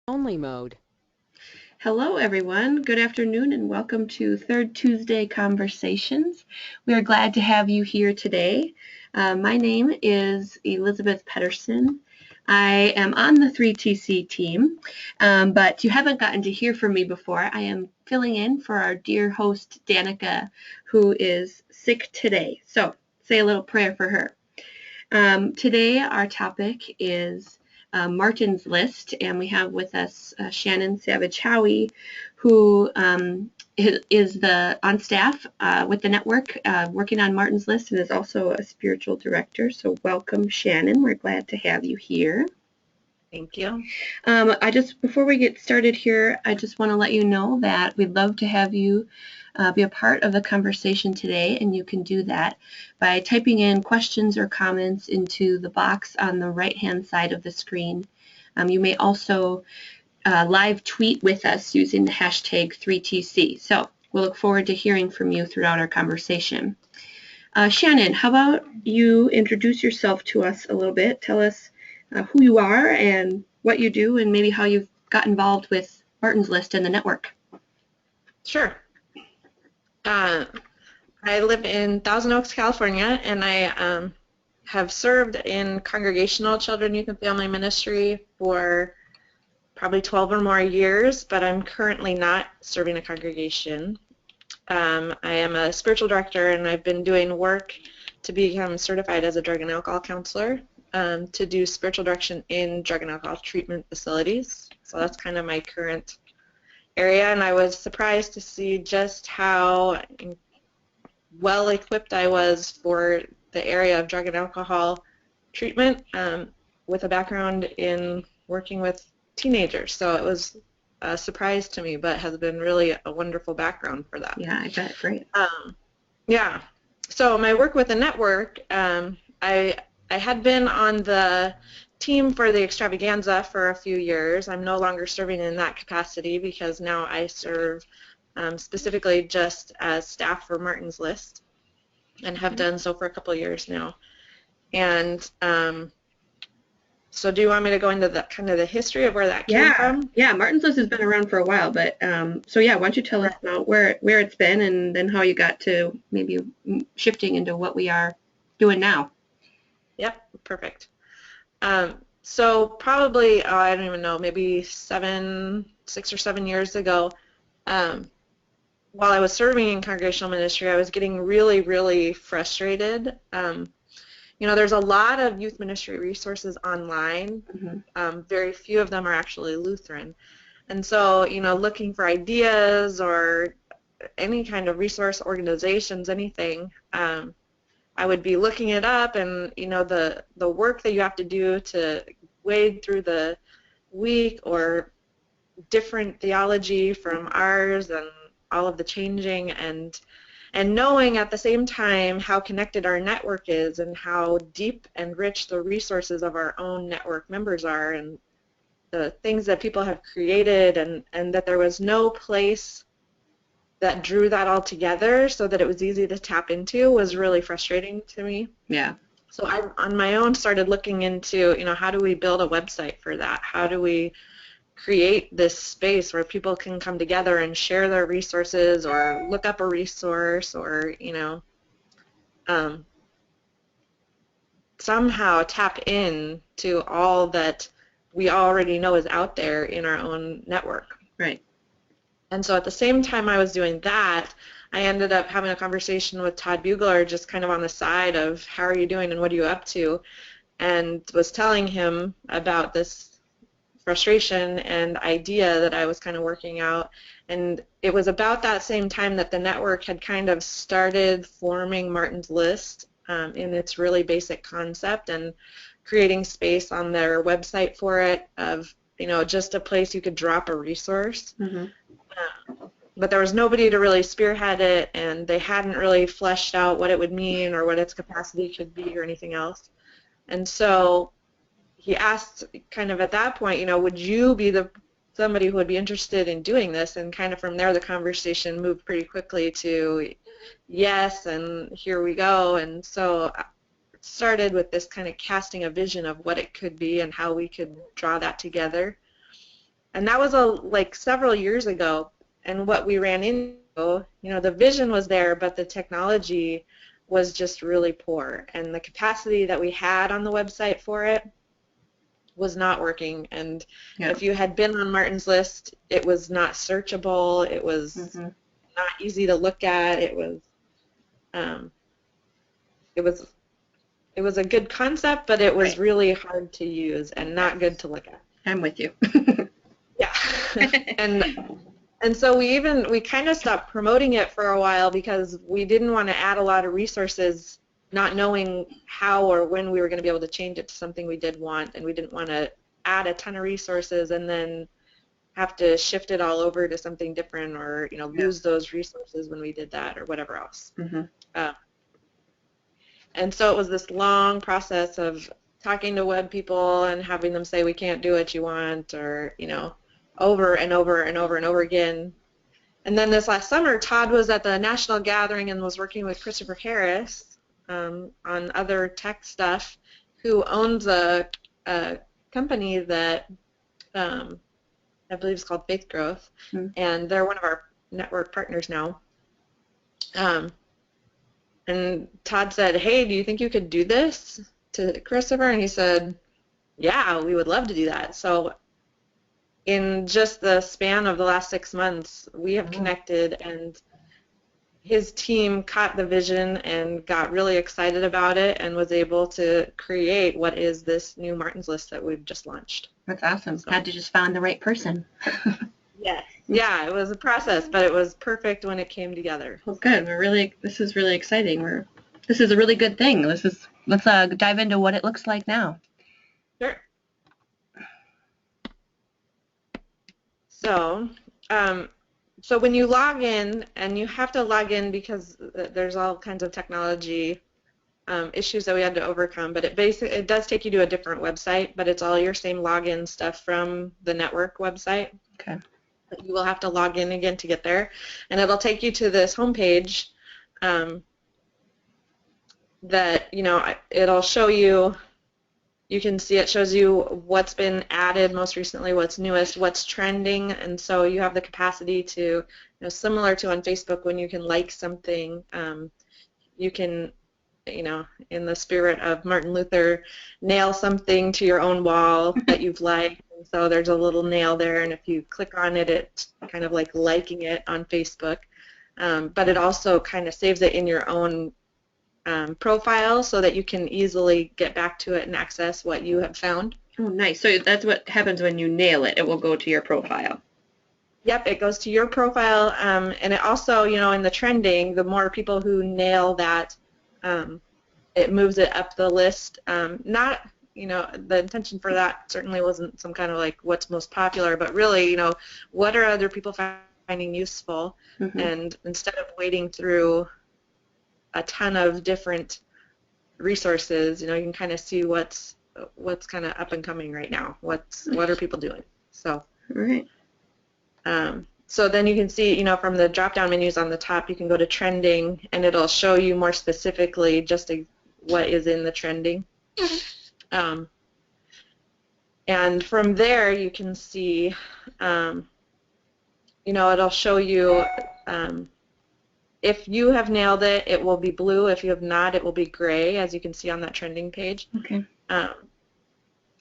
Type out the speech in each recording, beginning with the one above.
Only mode. Hello, everyone. Good afternoon, and welcome to Third Tuesday Conversations. We are glad to have you here today. My name is Elizabeth Pedersen. I am on the 3TC team, but you haven't gotten to hear from me before. I am filling in for our dear host, Danica, who is sick today. So say a little prayer for her. Today, our topic is MartinsList, and we have with us Shannon Savage-Howie, who is on staff with the network working on MartinsList and is also a spiritual director. So welcome, Shannon. We're glad to have you here. Thank you. Before we get started here, I just want to let you know that we'd love to have you be a part of the conversation today, and you can do that by typing in questions or comments into the box on the right-hand side of the screen. You may also live tweet with us using the hashtag 3TC. So we'll look forward to hearing from you throughout our conversation. Shannon, how about you introduce yourself to us a little bit? Tell us who you are and what you do, and maybe how you've got involved with MartinsList and the network. Sure. I live in Thousand Oaks, California, and I have served in congregational children, youth, and family ministry for probably 12 or more years, but I'm currently not serving a congregation. I am a spiritual director, and I've been doing work to become certified as a drug and alcohol counselor to do spiritual direction in drug and alcohol treatment facilities. So that's kind of my current area, and I was surprised to see just how well equipped I was for the area of drug and alcohol treatment with a background in working with teenagers. So it was a surprise to me, but has been really a wonderful background for that. Yeah, I bet. Great. Yeah. So my work with the network, I had been on the team for the extravaganza for a few years. I'm no longer serving in that capacity because now I serve specifically just as staff for MartinsList and have done so for a couple of years now. And so do you want me to go into the kind of the history of where that came from? Yeah, MartinsList has been around for a while, but so yeah, why don't you tell us about where it's been and then how you got to maybe shifting into what we are doing now. Yep, perfect. So probably, I don't even know, maybe 6 or 7 years ago, while I was serving in congregational ministry, I was getting really, really frustrated. There's a lot of youth ministry resources online. Mm-hmm. Very few of them are actually Lutheran. And so, looking for ideas or any kind of resource organizations, anything, I would be looking it up, and the work that you have to do to wade through the week or different theology from ours and all of the changing and knowing at the same time how connected our network is and how deep and rich the resources of our own network members are and the things that people have created and that there was no place that drew that all together so that it was easy to tap into was really frustrating to me. Yeah. So I, on my own, started looking into, how do we build a website for that? How do we create this space where people can come together and share their resources or look up a resource or, somehow tap in to all that we already know is out there in our own network. Right. And so at the same time I was doing that, I ended up having a conversation with Todd Bugler just kind of on the side of how are you doing and what are you up to, and was telling him about this frustration and idea that I was kind of working out. And it was about that same time that the network had kind of started forming MartinsList in its really basic concept and creating space on their website for it of, just a place you could drop a resource. Mm-hmm. But there was nobody to really spearhead it, and they hadn't really fleshed out what it would mean or what its capacity could be or anything else. And so he asked kind of at that point, would you be somebody who would be interested in doing this? And kind of from there the conversation moved pretty quickly to yes, and here we go. And so it started with this kind of casting a vision of what it could be and how we could draw that together. And that was like several years ago. And what we ran into, the vision was there, but the technology was just really poor. And the capacity that we had on the website for it was not working. And if you had been on MartinsList, it was not searchable. It was not easy to look at. It was a good concept, but it was really hard to use and not good to look at. I'm with you. Yeah. And so we kind of stopped promoting it for a while because we didn't want to add a lot of resources, not knowing how or when we were going to be able to change it to something we did want, and we didn't want to add a ton of resources and then have to shift it all over to something different, or lose those resources when we did that, or whatever else. And so it was this long process of talking to web people and having them say we can't do what you want, or over and over and over and over again. And then this last summer, Todd was at the national gathering and was working with Christopher Harris on other tech stuff, who owns a company that I believe is called Faith Growth, and they're one of our network partners now. And Todd said, "Hey, do you think you could do this?" to Christopher, and he said, "Yeah, we would love to do that." So in just the span of the last 6 months, we have connected, and his team caught the vision and got really excited about it and was able to create what is this new MartinsList that we've just launched. That's awesome. So, had to just find the right person. Yes. Yeah, it was a process, but it was perfect when it came together. Well, good. This is really exciting. This is a really good thing. Let's dive into what it looks like now. Sure. So when you log in, and you have to log in because there's all kinds of technology issues that we had to overcome, but it does take you to a different website, but it's all your same login stuff from the network website. Okay. But you will have to log in again to get there, and it'll take you to this homepage that it'll show you. You can see it shows you what's been added most recently, what's newest, what's trending, and so you have the capacity to, similar to on Facebook when you can like something, you can, in the spirit of Martin Luther, nail something to your own wall that you've liked, and so there's a little nail there, and if you click on it, it's kind of like liking it on Facebook, but it also kind of saves it in your own profile so that you can easily get back to it and access what you have found. Oh, nice. So that's what happens when you nail it. It will go to your profile. Yep, it goes to your profile, and it also, in the trending, the more people who nail that, it moves it up the list. Not, the intention for that certainly wasn't some kind of like what's most popular, but really, what are other people finding useful, and instead of wading through a ton of different resources, you can kind of see what's kind of up and coming right now. What are people doing? So, right. So then you can see, from the drop-down menus on the top, you can go to trending, and it'll show you more specifically just what is in the trending. And from there, you can see, it'll show you. If you have nailed it, it will be blue. If you have not, it will be gray, as you can see on that trending page. Okay.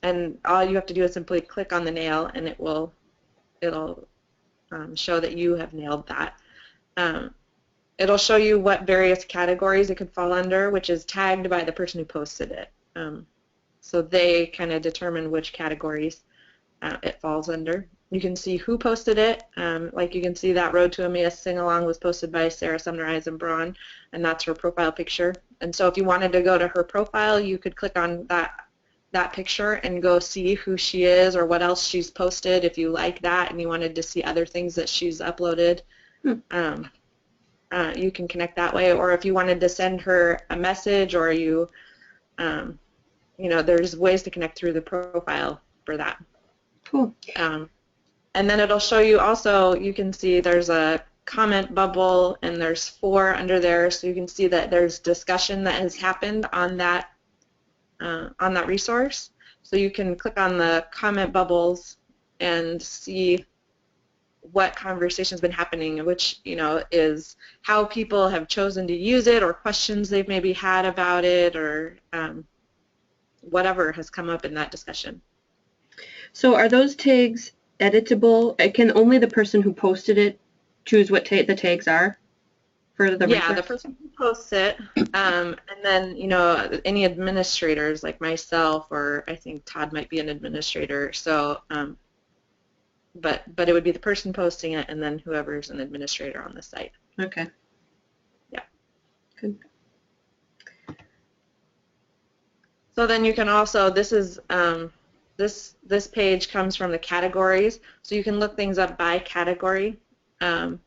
And all you have to do is simply click on the nail, and it'll show that you have nailed that. It'll show you what various categories it could fall under, which is tagged by the person who posted it. So they kind of determine which categories it falls under. You can see who posted it. Like you can see that Road to Emmaus Sing-Along was posted by Sarah Sumner Eisenbraun, and that's her profile picture. And so if you wanted to go to her profile, you could click on that picture and go see who she is or what else she's posted if you like that and you wanted to see other things that she's uploaded. You can connect that way. Or if you wanted to send her a message, or there's ways to connect through the profile for that. Cool. And then it'll show you also, you can see there's a comment bubble, and there's 4 under there, so you can see that there's discussion that has happened on that resource. So you can click on the comment bubbles and see what conversation's been happening, which, is how people have chosen to use it or questions they've maybe had about it or whatever has come up in that discussion. So are those tags editable? Can only the person who posted it choose what the tags are for the resource? Yeah, the person who posts it, and then, any administrators like myself, or I think Todd might be an administrator, so, but it would be the person posting it and then whoever's an administrator on the site. Okay. Yeah. Good. So then you can also, this is, this page comes from the categories, so you can look things up by category. And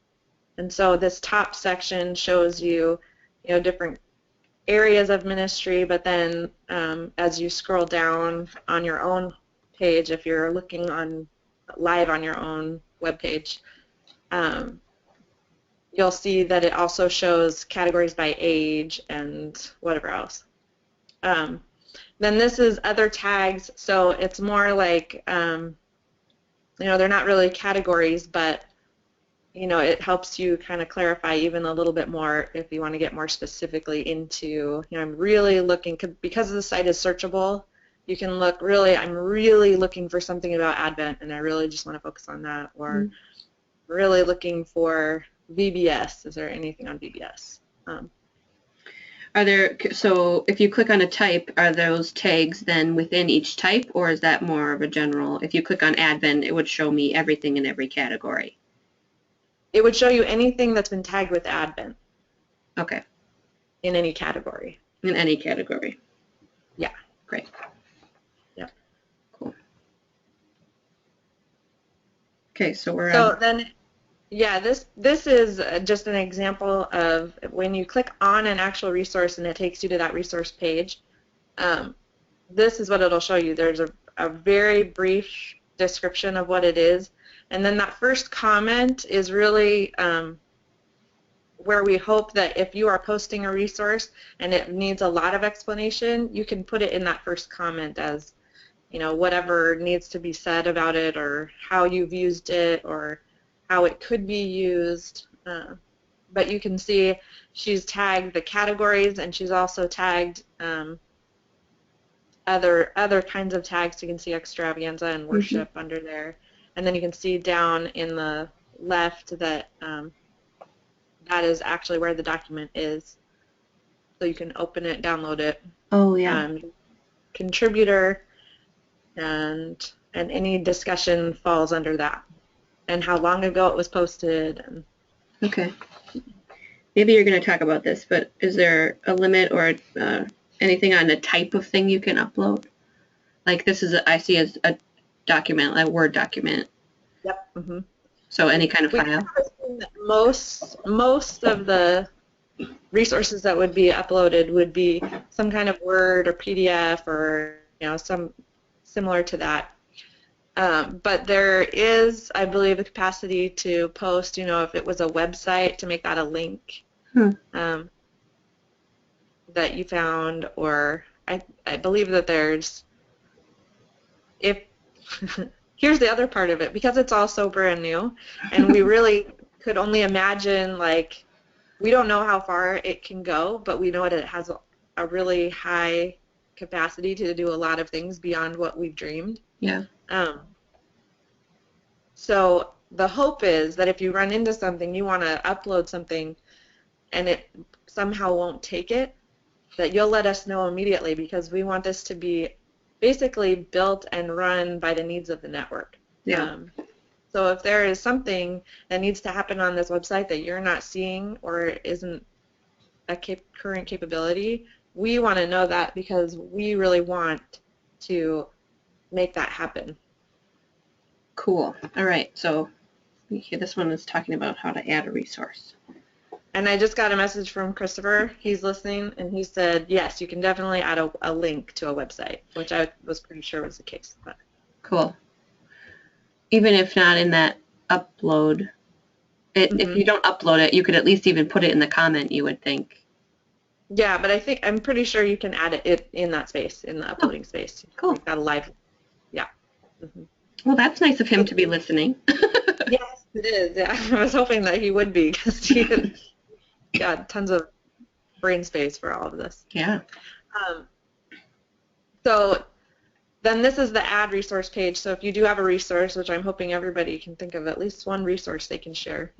so this top section shows you, different areas of ministry, but then as you scroll down on your own page, if you're looking live on your own webpage, you'll see that it also shows categories by age and whatever else. Then this is other tags, so it's more like, they're not really categories, but it helps you kind of clarify even a little bit more if you want to get more specifically into, I'm really looking, because the site is searchable, you can look I'm really looking for something about Advent and I really just want to focus on that, or really looking for VBS. Is there anything on VBS? So if you click on a type, are those tags then within each type, or is that more of a general? If you click on Advent, it would show me everything in every category. It would show you anything that's been tagged with Advent. Okay. In any category. In any category. Yeah. Great. Yeah. Cool. Okay, so we're So then, yeah, this is just an example of when you click on an actual resource and it takes you to that resource page. This is what it'll show you. There's a very brief description of what it is. And then that first comment is really where we hope that if you are posting a resource and it needs a lot of explanation, you can put it in that first comment as, whatever needs to be said about it, or how you've used it, or how it could be used. But you can see she's tagged the categories, and she's also tagged other kinds of tags. You can see extravaganza and worship under there. And then you can see down in the left that that is actually where the document is. So you can open it, download it. Oh, yeah. Contributor, and any discussion falls under that. And how long ago it was posted. Okay. Maybe you're going to talk about this, but is there a limit or anything on the type of thing you can upload? Like this is, I see as a document, like a Word document. Yep. Mm-hmm. So any kind of file? Most of the resources that would be uploaded would be some kind of Word or PDF or some similar to that. But there is, I believe, the capacity to post, if it was a website, to make that a link that you found, or I believe that there's, here's the other part of it, because it's all so brand new, and we really could only imagine, like, we don't know how far it can go, but we know that it has a really high capacity to do a lot of things beyond what we've dreamed. Yeah. So the hope is that if you run into something, you want to upload something, and it somehow won't take it, that you'll let us know immediately, because we want this to be basically built and run by the needs of the network. Yeah. So if there is something that needs to happen on this website that you're not seeing or isn't a current capability, we want to know that, because we really want to make that happen. Cool. All right. So this one is talking about how to add a resource. And I just got a message from Christopher. He's listening, and he said, yes, you can definitely add a link to a website, which I was pretty sure was the case. But. Cool. Even if not in that upload, if you don't upload it, you could at least even put it in the comment, you would think. Yeah, but I'm pretty sure you can add it in that space, in the uploading space. Cool. Make that a live. Yeah. Mm-hmm. Well, that's nice of him to be listening. Yes, it is. Yeah, I was hoping that he would be because he had got tons of brain space for all of this. Yeah. Um, so then this is the add resource page. So if you do have a resource, which I'm hoping everybody can think of at least one resource they can share.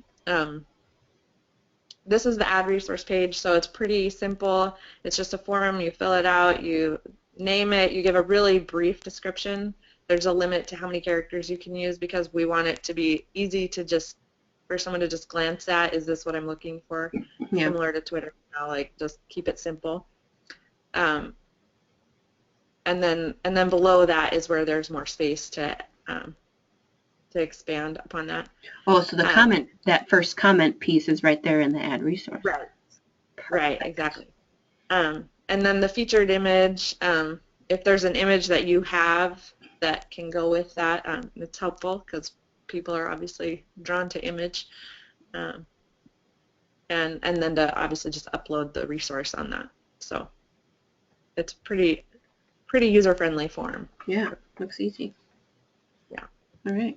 This is the add resource page, so it's pretty simple. It's just a form. You fill it out, you name it, you give a really brief description. There's a limit to how many characters you can use because we want it to be easy to just, for someone to just glance at, is this what I'm looking for? Yeah. Similar to Twitter, like just keep it simple. And then below that is where there's more space to expand upon that. Oh, so the comment, that first comment piece is right there in the add resource. Right. Perfect. Right, exactly. And then the featured image, if there's an image that you have that can go with that, it's helpful because people are obviously drawn to image. And then to obviously just upload the resource on that. So it's pretty user-friendly form. Yeah, looks easy. Yeah. All right.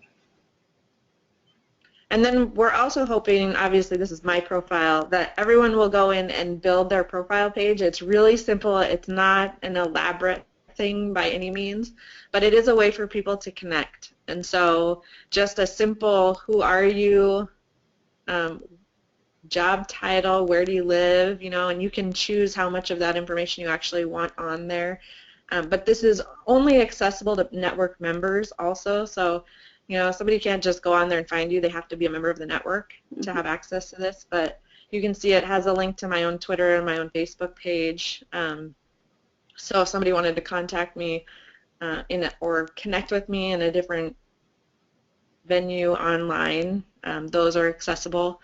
And then we're also hoping, obviously this is my profile, that everyone will go in and build their profile page. It's really simple. It's not an elaborate thing by any means, but it is a way for people to connect. And so just a simple, who are you, job title, where do you live, and you can choose how much of that information you actually want on there. But this is only accessible to network members also, so somebody can't just go on there and find you. They have to be a member of the network to have access to this. But you can see it has a link to my own Twitter and my own Facebook page. So if somebody wanted to contact me or connect with me in a different venue online, those are accessible.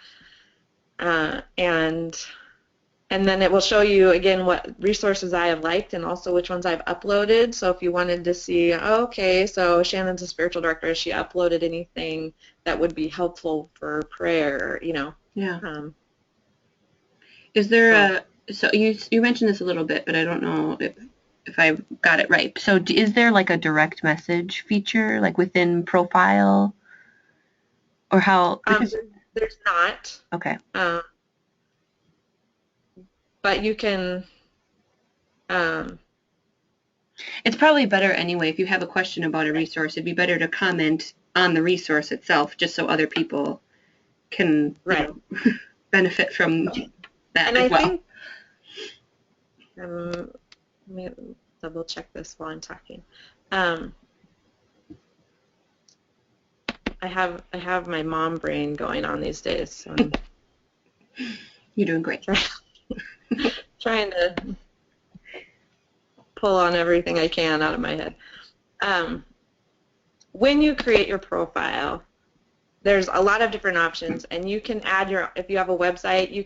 And then it will show you, again, what resources I have liked and also which ones I've uploaded. So if you wanted to see, okay, so Shannon's a spiritual director, has she uploaded anything that would be helpful for prayer, Yeah. Is there so you mentioned this a little bit, but I don't know if I got it right. So is there like a direct message feature like within profile or how? There's not. Okay. But you can. It's probably better anyway if you have a question about a resource. It'd be better to comment on the resource itself, just so other people can benefit from that and as well. Think, let me double check this while I'm talking. I have my mom brain going on these days. So You're doing great. Trying to pull on everything I can out of my head. When you create your profile, there's a lot of different options, and you can add if you have a website, you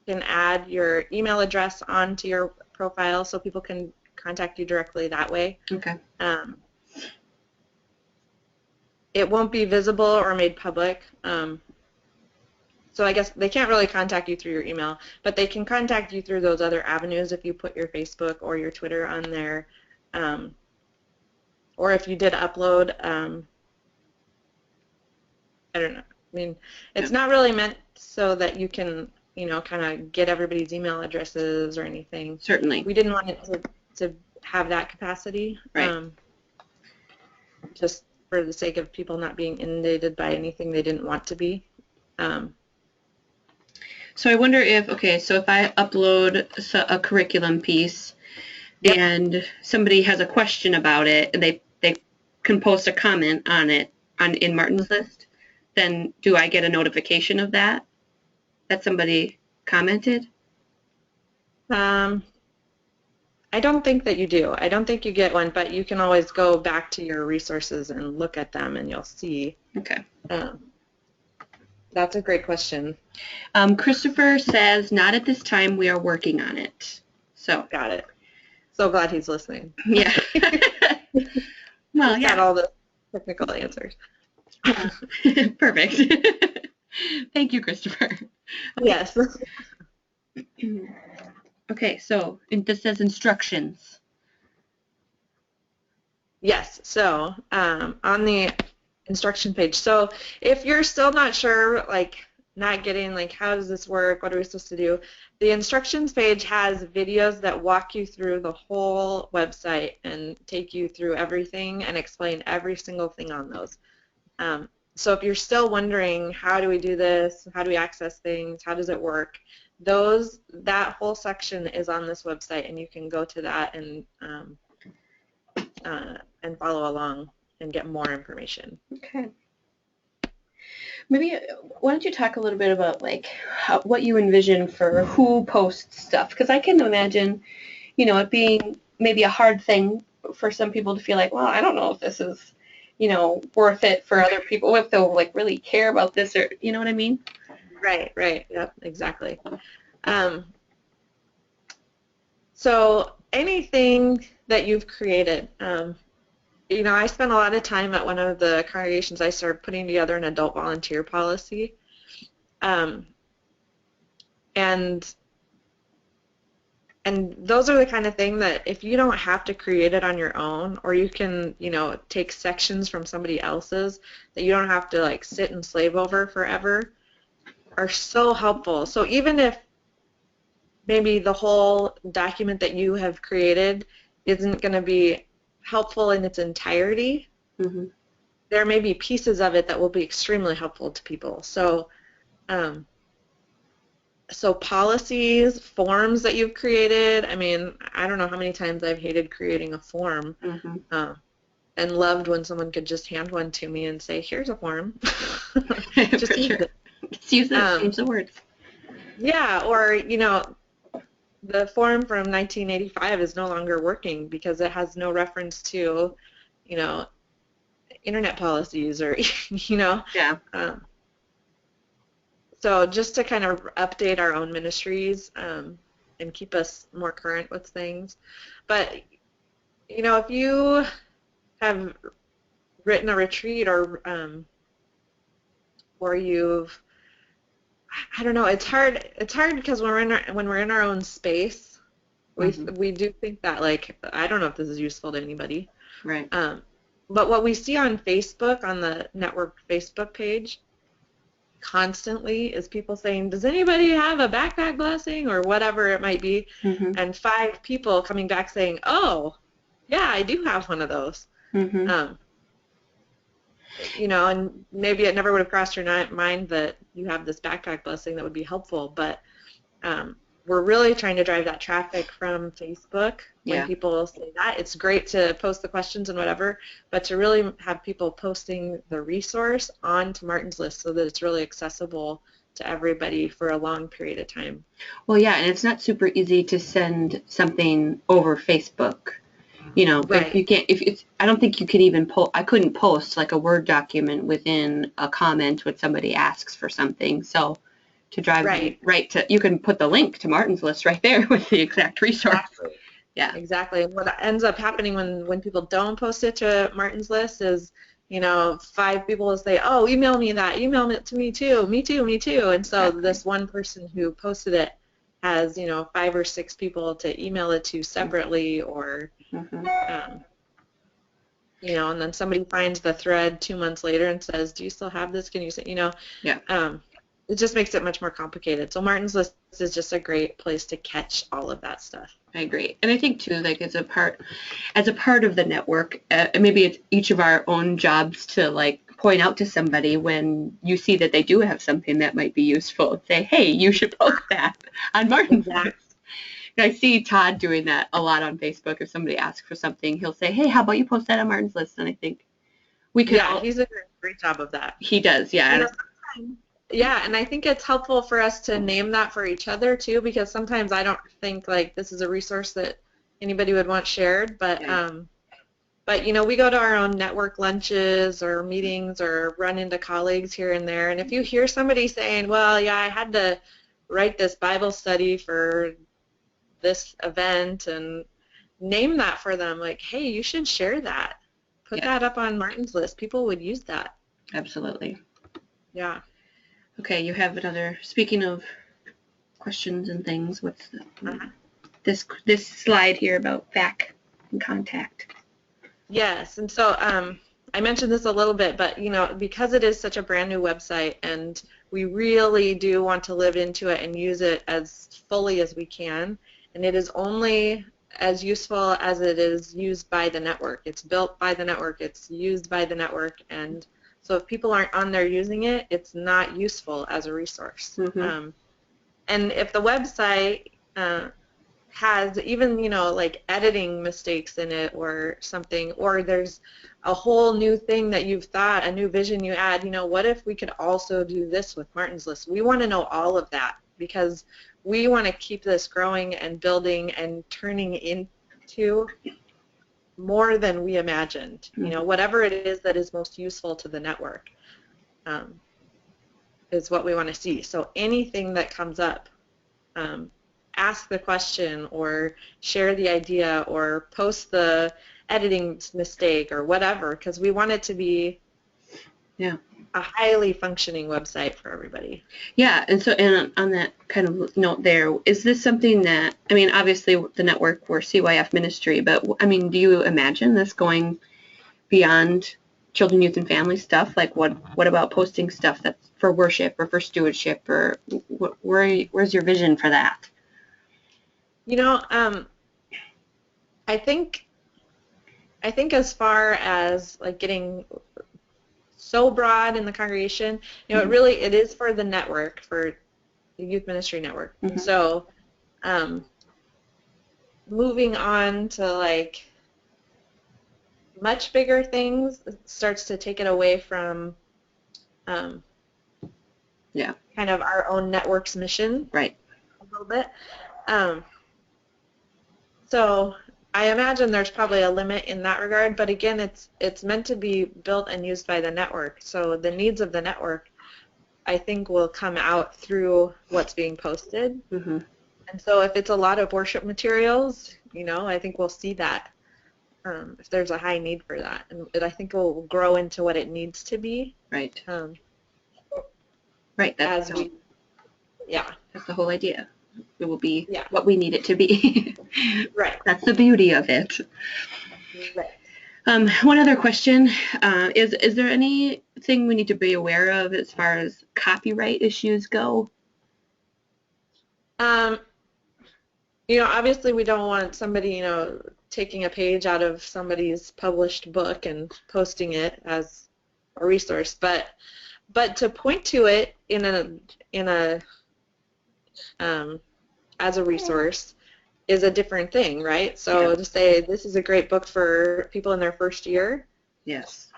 can add your email address onto your profile so people can contact you directly that way. Okay. It won't be visible or made public. So I guess they can't really contact you through your email, but they can contact you through those other avenues if you put your Facebook or your Twitter on there, or if you did upload. I don't know. I mean, it's not really meant so that you can, kind of get everybody's email addresses or anything. Certainly. We didn't want it to have that capacity. Right. Just for the sake of people not being inundated by anything they didn't want to be. So I wonder if I upload a curriculum piece and somebody has a question about it, and they can post a comment on it in MartinsList, then do I get a notification of that somebody commented? I don't think that you do. I don't think you get one, but you can always go back to your resources and look at them, and you'll see. Okay. That's a great question. Christopher says, not at this time, we are working on it. So. Got it. So glad he's listening. Yeah. Well, he's got all the technical answers. Perfect. Thank you, Christopher. Okay. Yes. Okay, so this says instructions. Yes. So on the instruction page. So if you're still not sure, like not getting like how does this work, what are we supposed to do, the instructions page has videos that walk you through the whole website and take you through everything and explain every single thing on those. So if you're still wondering how do we do this, how do we access things, how does it work, that whole section is on this website, and you can go to that and follow along and get more information. Okay. Maybe why don't you talk a little bit about like what you envision for who posts stuff? Because I can imagine, it being maybe a hard thing for some people to feel like, well, I don't know if this is, worth it for other people, if they'll like really care about this, or you know what I mean? Right. Yep, exactly. So anything that you've created, I spent a lot of time at one of the congregations. I started putting together an adult volunteer policy, and those are the kind of thing that if you don't have to create it on your own, or you can, take sections from somebody else's that you don't have to like sit and slave over forever, are so helpful. So even if maybe the whole document that you have created isn't going to be helpful in its entirety, Mm-hmm. there may be pieces of it that will be extremely helpful to people. So policies, forms that you've created, I mean, I don't know how many times I've hated creating a form, Mm-hmm. and loved when someone could just hand one to me and say, here's a form. Just use it. Just use it, change the words. Yeah, or, the form from 1985 is no longer working because it has no reference to, internet policies or, Yeah. So just to kind of update our own ministries and keep us more current with things. But, if you have written a retreat or you've, I don't know, it's hard because when we're in our own space, we do think that, like, I don't know if this is useful to anybody. Right. But what we see on Facebook, on the network Facebook page, constantly is people saying, does anybody have a backpack blessing or whatever it might be, Mm-hmm. and 5 people coming back saying, oh, yeah, I do have one of those. Mm-hmm. And maybe it never would have crossed your mind that you have this backpack blessing that would be helpful, but we're really trying to drive that traffic from Facebook. When people say that, it's great to post the questions and whatever, but to really have people posting the resource onto MartinsList so that it's really accessible to everybody for a long period of time. Well, yeah, and it's not super easy to send something over Facebook. Right. You can't, I don't think you can even I couldn't post like a Word document within a comment when somebody asks for something. So to drive right to, you can put the link to MartinsList right there with the exact resource. Exactly. Yeah. Exactly. And what ends up happening when people don't post it to MartinsList is, 5 people will say, oh, email me that, email it to me too, me too. And so this one person who posted it has, 5 or 6 people to email it to separately, or, and then somebody finds the thread 2 months later and says, do you still have this? Can you say, it just makes it much more complicated. So MartinsList is just a great place to catch all of that stuff. I agree. And I think too, like as a part of the network, maybe it's each of our own jobs to like point out to somebody when you see that they do have something that might be useful. Say, hey, you should post that on MartinsList. Exactly. I see Todd doing that a lot on Facebook. If somebody asks for something, he'll say, hey, how about you post that on MartinsList? And I think we can. Yeah, he's a great job of that. He does, yeah. Yeah, and I think it's helpful for us to name that for each other too, because sometimes I don't think like this is a resource that anybody would want shared, but we go to our own network lunches or meetings or run into colleagues here and there, and if you hear somebody saying, well, yeah, I had to write this Bible study for this event, and name that for them, like, hey, you should share that. Put that up on MartinsList. People would use that. Absolutely. Yeah. Okay, you have another, speaking of questions and things, what's this slide here about back and contact? Yes, and so I mentioned this a little bit, but because it is such a brand new website and we really do want to live into it and use it as fully as we can, and it is only as useful as it is used by the network. It's built by the network, it's used by the network, and so if people aren't on there using it, it's not useful as a resource. Mm-hmm. And if the website has even, like editing mistakes in it or something, or there's a whole new thing that you've thought, a new vision you add, what if we could also do this with MartinsList? We want to know all of that because we want to keep this growing and building and turning into more than we imagined. Whatever it is that is most useful to the network is what we want to see. So anything that comes up, ask the question or share the idea or post the editing mistake or whatever, because we want it to be a highly functioning website for everybody. Yeah, and on that kind of note there, is this something that, obviously the network, we're CYF ministry, but do you imagine this going beyond children, youth, and family stuff? Like what about posting stuff that's for worship or for stewardship, or where's your vision for that? I think as far as like getting so broad in the congregation, it is for the network, for the youth ministry network. Mm-hmm. So moving on to like much bigger things starts to take it away from kind of our own network's mission, right? A little bit. So I imagine there's probably a limit in that regard, but again, it's meant to be built and used by the network. So the needs of the network, I think, will come out through what's being posted. Mm-hmm. And so if it's a lot of worship materials, I think we'll see that if there's a high need for that. And I think it will grow into what it needs to be. Right. Right. That's the whole idea. It will be what we need it to be. Right. That's the beauty of it. Right. One other question, is there anything we need to be aware of as far as copyright issues go? Obviously we don't want somebody, taking a page out of somebody's published book and posting it as a resource, but to point to it in a as a resource is a different thing, right? So to say this is a great book for people in their first year, yes,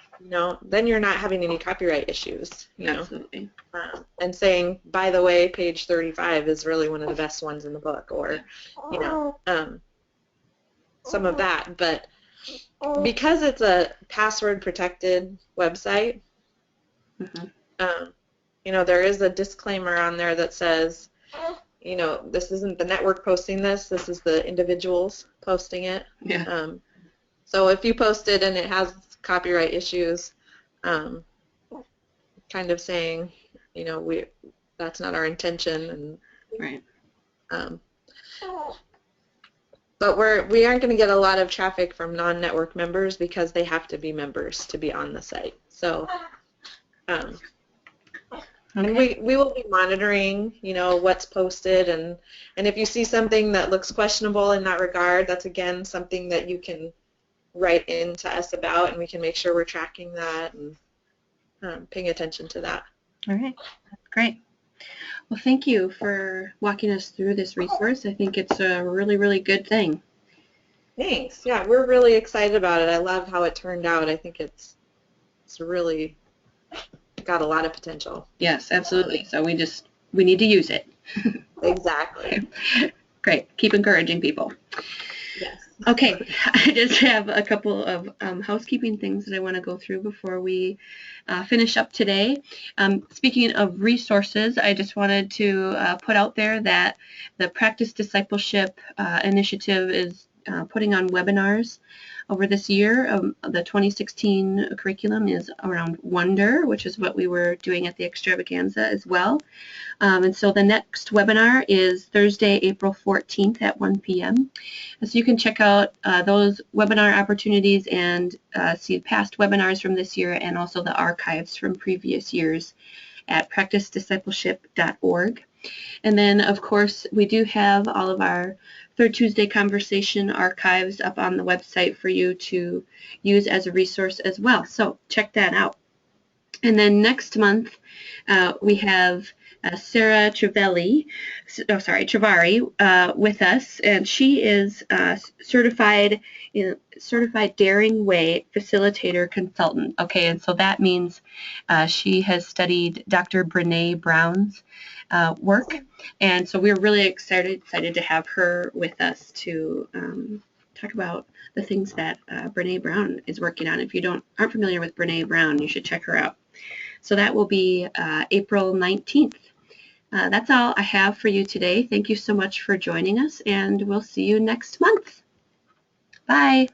then you're not having any copyright issues, Absolutely. And saying, by the way, page 35 is really one of the best ones in the book, or some of that. But because it's a password protected website, there is a disclaimer on there that says, this isn't the network posting this is the individuals posting it. Yeah. So if you post it and it has copyright issues, kind of saying, that's not our intention, and right. But we aren't going to get a lot of traffic from non-network members because they have to be members to be on the site. So and we will be monitoring, what's posted, and if you see something that looks questionable in that regard, that's again something that you can write in to us about, and we can make sure we're tracking that and paying attention to that. All right, great. Well, thank you for walking us through this resource. I think it's a really, really good thing. Thanks. Yeah, we're really excited about it. I love how it turned out. I think it's really got a lot of potential. Yes, absolutely. So we need to use it. Exactly. Great. Keep encouraging people. Yes. Okay, I just have a couple of housekeeping things that I want to go through before we finish up today. Speaking of resources, I just wanted to put out there that the Practice Discipleship initiative is putting on webinars over this year. The 2016 curriculum is around wonder, which is what we were doing at the extravaganza as well. And so the next webinar is Thursday, April 14th at 1 p.m. And so you can check out those webinar opportunities and see past webinars from this year and also the archives from previous years at practicediscipleship.org. And then, of course, we do have all of our Third Tuesday Conversation archives up on the website for you to use as a resource as well. So check that out. And then next month, we have Sarah Trevari with us, and she is certified Daring Way Facilitator Consultant. Okay, and so that means she has studied Dr. Brene Brown's work, and so we're really excited to have her with us to talk about the things that Brene Brown is working on. If you aren't familiar with Brene Brown, you should check her out. So that will be April 19th. That's all I have for you today. Thank you so much for joining us, and we'll see you next month. Bye.